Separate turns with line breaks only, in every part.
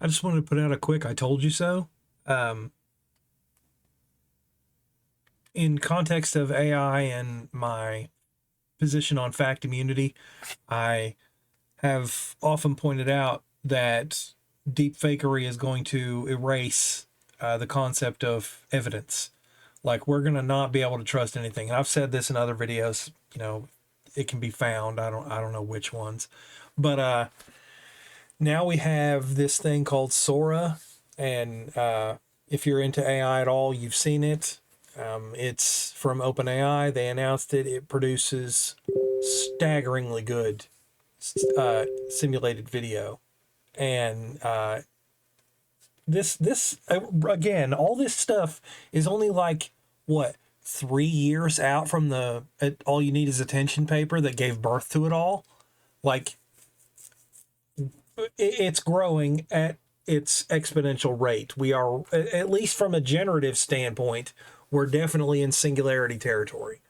I just wanted to put out a quick I told you so. In context of AI and my position on fact immunity, I have often pointed out that deepfakery is going to erase the concept of evidence. Like, we're going to not be able to trust anything. And I've said this in other videos, it can be found. I don't know which ones. But now we have this thing called Sora, and if you're into AI at all, you've seen it. It's from OpenAI. They announced it. It produces staggeringly good simulated video, and this again, all this stuff is only like what 3 years out from the All You Need Is Attention paper that gave birth to it all. Like, it's growing at its exponential rate. We are, at least from a generative standpoint, we're definitely in singularity territory.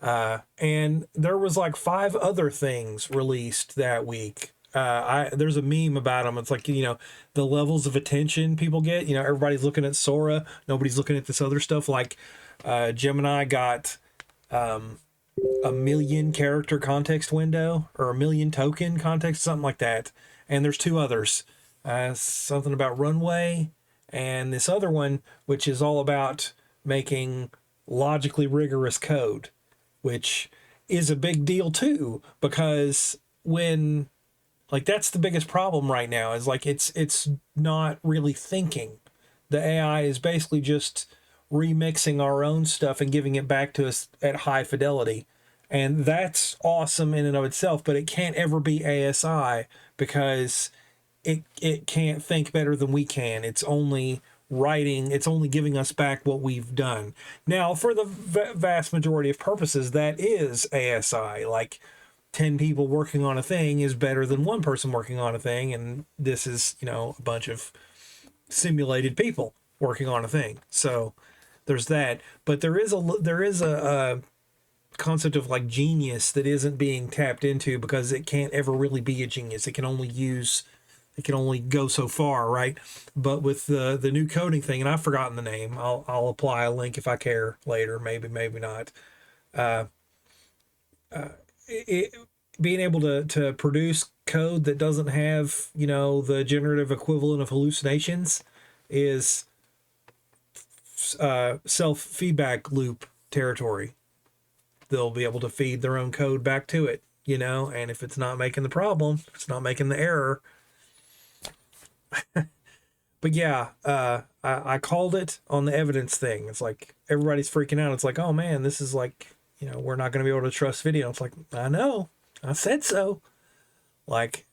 And there was like 5 other things released that week. There's a meme about them. It's like, the levels of attention people get, everybody's looking at Sora. Nobody's looking at this other stuff. Like, Gemini got, 1 million character context window, or 1 million token context, something like that. And there's 2 others, something about runway, and this other one, which is all about making logically rigorous code, which is a big deal too, because when, like, that's the biggest problem right now, is like, it's not really thinking. The AI is basically just remixing our own stuff and giving it back to us at high fidelity. And that's awesome in and of itself, but it can't ever be ASI, because it can't think better than we can. It's only writing, it's only giving us back what we've done. Now, for the vast majority of purposes, that is ASI. Like, 10 people working on a thing is better than 1 person working on a thing, and this is, a bunch of simulated people working on a thing. So there's that. But there is a concept of like genius that isn't being tapped into, because it can't ever really be a genius. It can only go so far, right? But with the new coding thing, and I've forgotten the name, I'll apply a link if I care later, maybe not. Being able to produce code that doesn't have, the generative equivalent of hallucinations is self-feedback loop territory. They'll be able to feed their own code back to it, and if it's not making the problem, if it's not making the error. But yeah, I called it on the evidence thing. It's like, everybody's freaking out. It's like, oh man, this is like, we're not going to be able to trust video. It's like, I know, I said so. Like,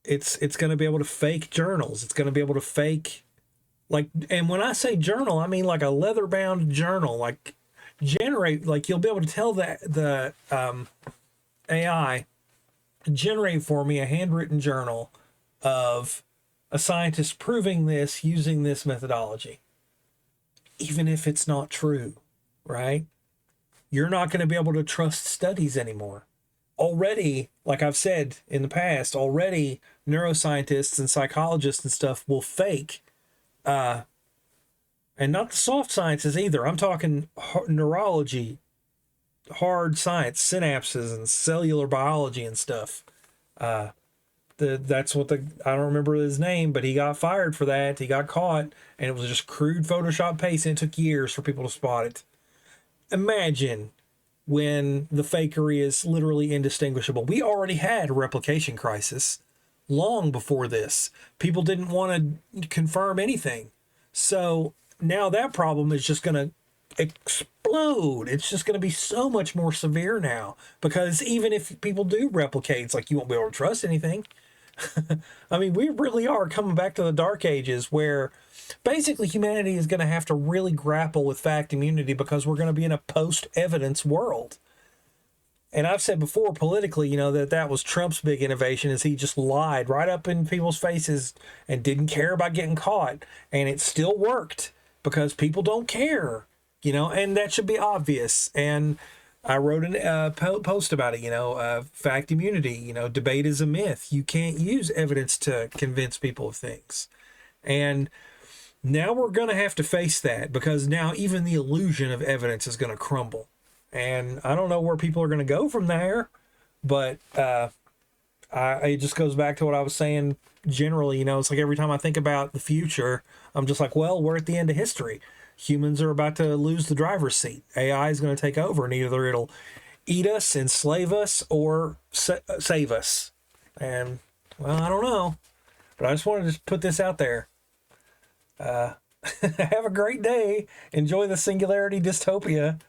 it's going to be able to fake journals. It's going to be able to fake, like, and when I say journal, I mean like a leather bound journal, like, generate, like, you'll be able to tell the AI, generate for me a handwritten journal of a scientist proving this using this methodology, even if it's not true, right? You're not going to be able to trust studies anymore. Already, like I've said in the past, already neuroscientists and psychologists and stuff will fake, and not the soft sciences either. I'm talking neurology, hard science, synapses and cellular biology and stuff. That's what I don't remember his name, but he got fired for that. He got caught, and it was just crude Photoshop paste, and it took years for people to spot it. Imagine when the fakery is literally indistinguishable. We already had a replication crisis long before this. People didn't want to confirm anything. So now that problem is just going to explode. It's just going to be so much more severe now, because even if people do replicate, it's like, you won't be able to trust anything. I mean, we really are coming back to the dark ages, where basically humanity is going to have to really grapple with fact immunity, because we're going to be in a post-evidence world. And I've said before, politically, that was Trump's big innovation, is he just lied right up in people's faces and didn't care about getting caught. And it still worked, because people don't care, and that should be obvious. And I wrote a post about it, fact immunity, debate is a myth. You can't use evidence to convince people of things. And now we're going to have to face that, because now even the illusion of evidence is going to crumble. And I don't know where people are going to go from there, but it just goes back to what I was saying generally. It's like every time I think about the future, I'm just like, well, we're at the end of history. Humans are about to lose the driver's seat. AI is going to take over, and either it'll eat us, enslave us, or save us. And, well, I don't know. But I just wanted to put this out there. Have a great day. Enjoy the singularity dystopia.